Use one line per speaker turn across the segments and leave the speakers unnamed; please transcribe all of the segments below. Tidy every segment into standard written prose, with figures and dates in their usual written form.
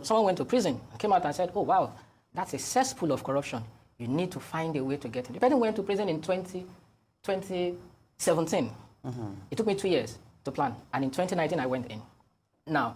Someone went to prison, came out and said, oh, wow, that's a cesspool of corruption. You need to find a way to get in. The person went to prison in 2017. It took me 2 years to plan. And in 2019, I went in. Now,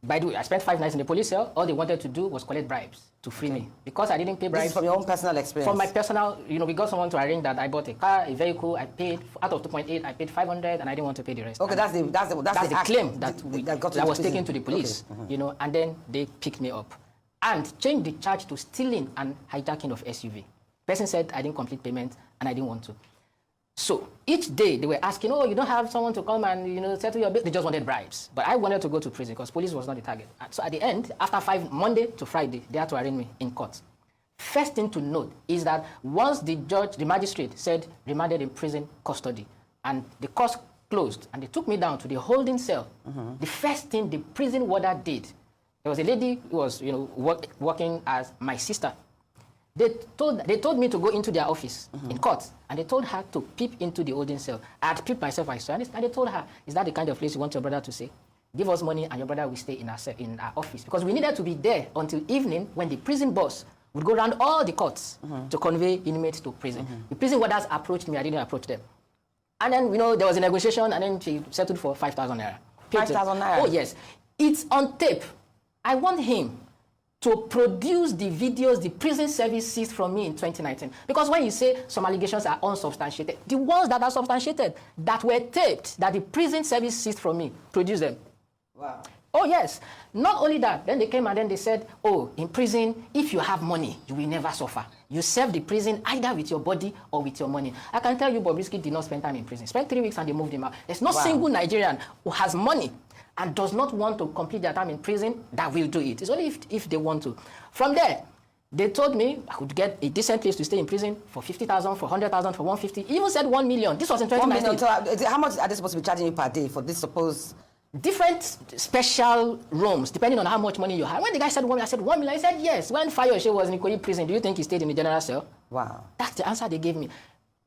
by the way, I spent 5 nights in the police cell. All they wanted to do was collect bribes to free me. Because I didn't pay bribes.
This is from your own personal experience?
From my personal, we got someone to arrange that. I bought a car, a vehicle. I paid, out of 2.8, I paid 500, and I didn't want to pay the rest.
Okay, that's the
claim that was taken to the police,
okay.
And then they picked me up and changed the charge to stealing and hijacking of SUV. Person said I didn't complete payment, and I didn't want to. So each day they were asking, oh, you don't have someone to come and settle your bill. They just wanted bribes. But I wanted to go to prison because police was not the target. So at the end, after Monday to Friday, they had to arraign me in court. First thing to note is that once the magistrate said remanded in prison custody, and the court closed, and they took me down to the holding cell, the first thing the prison warder did, there was a lady who was working as my sister. They told me to go into their office in court, and they told her to peep into the holding cell. I had peeped myself, I saw, and they told her, is that the kind of place you want your brother to stay? Give us money, and your brother will stay in our office. Because we needed to be there until evening when the prison boss would go around all the courts to convey inmates to prison. The prison warders approached me, I didn't approach them. And then, there was a negotiation, and then she settled for 5,000 naira.
5,000 naira?
Oh, yes. It's on tape. I want him to produce the videos the prison service seized from me in 2019. Because when you say some allegations are unsubstantiated, the ones that are substantiated, that were taped, that the prison service seized from me, produce them.
Wow.
Oh, yes. Not only that, then they came and then they said, oh, in prison, if you have money, you will never suffer. You serve the prison either with your body or with your money. I can tell you Bobrisky did not spend time in prison. Spent 3 weeks and they moved him out. There's no single Nigerian who has money and does not want to complete their time in prison that will do it. It's only if they want to. From there, they told me I could get a decent place to stay in prison for 50,000, for 100,000, for 150. Even said 1 million. This was in 2019.
1 million. So how much are they supposed to be charging you per day for this supposed?
Different special rooms, depending on how much money you have. When the guy said 1 million, I said 1 million. He said yes. When Fayose was in Ikoyi prison, do you think he stayed in the general cell?
Wow.
That's the answer they gave me.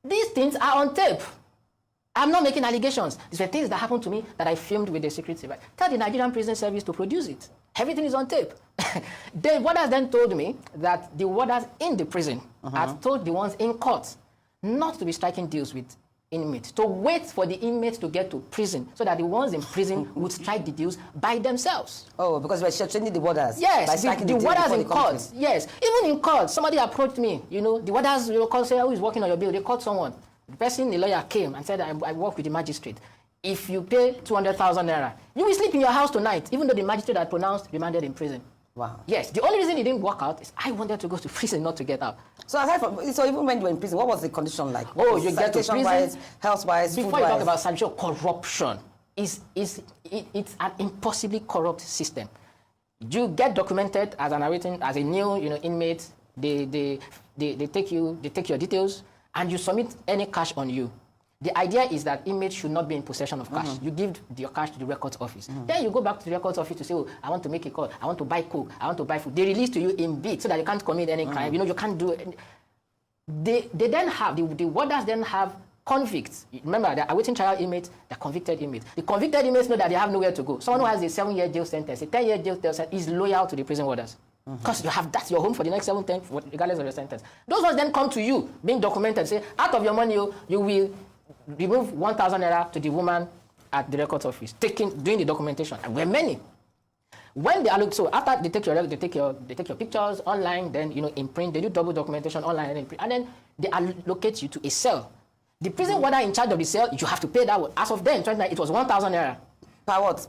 These things are on tape. I'm not making allegations. These were things that happened to me that I filmed with the secret service. Tell the Nigerian prison service to produce it. Everything is on tape. The warders then told me that the warders in the prison had told the ones in court not to be striking deals with inmates, to wait for the inmates to get to prison so that the ones in prison would strike the deals by themselves.
Oh, because we're training the warders.
Yes, the warders in court. Yes, even in court, somebody approached me. The warders call, say, who is working on your bill? They called someone. The person, the lawyer, came and said, I work with the magistrate. If you pay 200,000 naira, you will sleep in your house tonight, even though the magistrate had pronounced remanded in prison.
Wow.
Yes, the only reason it didn't work out is I wanted to go to prison, not to get out.
So even when you were in prison, what was the condition like?
Oh, you get to prison,
health-wise,
before you talk about sanitation, corruption it's an impossibly corrupt system. You get documented as a new inmate. They take your details and you submit any cash on you. The idea is that inmates should not be in possession of cash. You give your cash to the records office. Then you go back to the records office to say, oh, I want to make a call. I want to buy coke. I want to buy food. They release to you in bits so that you can't commit any crime. You can't do it. They then have, the warders then have convicts. Remember, they're awaiting trial inmates, they're convicted inmates. The convicted inmates know that they have nowhere to go. Someone who has a 7-year jail sentence, a 10-year jail sentence is loyal to the prison warders. Because that's your home for the next 7, 10, regardless of your sentence. Those ones then come to you, being documented, say, out of your money, you will remove 1,000 naira to the woman at the records office, doing the documentation. And we're many. When they are so after they take your pictures online, then in print, they do double documentation online and in print, and then they allocate you to a cell. The prison warder in charge of the cell, you have to pay that. As of then, it was 1,000 naira.
Per what?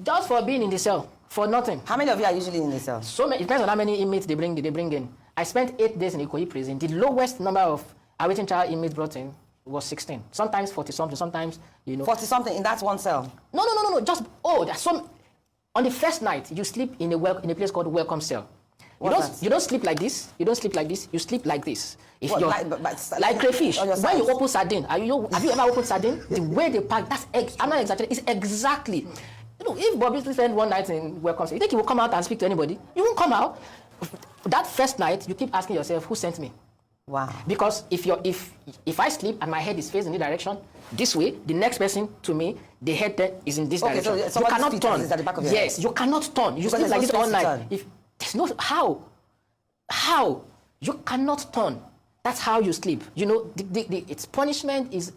Just for being in the cell, for nothing.
How many of you are usually in the cell?
So many, it depends on how many inmates they bring in. I spent 8 days in Ikoyi prison. The lowest number of awaiting trial inmates brought in was 16. Sometimes 40-something, sometimes,
40-something in that one cell?
No. Just, there's some. On the first night, you sleep in a place called welcome cell. You don't sleep like this. You don't sleep like this. You sleep like this. If you're like crayfish. When you open sardine, have you ever opened sardine? The way they pack, I'm not exaggerating. It's exactly. If Bobby spent one night in welcome cell, you think he will come out and speak to anybody? You won't come out. That first night, you keep asking yourself, who sent me?
Wow.
Because if I sleep and my head is facing the direction this way, the next person to me, the head then is in this direction.
So
you cannot turn.
Is at the back of your
yes,
head.
you cannot turn. You
Because
sleep like
there's
this
no
all
space to
night.
turn.
If there's no how you cannot turn. That's how you sleep. You know, its punishment is,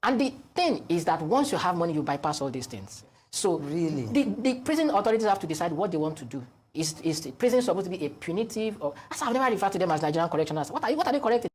and the thing is that once you have money, you bypass all these things. So
really,
the prison authorities have to decide what they want to do. Is the prison supposed to be a punitive, or as I've never referred to them as Nigerian correctionals? What are they correcting?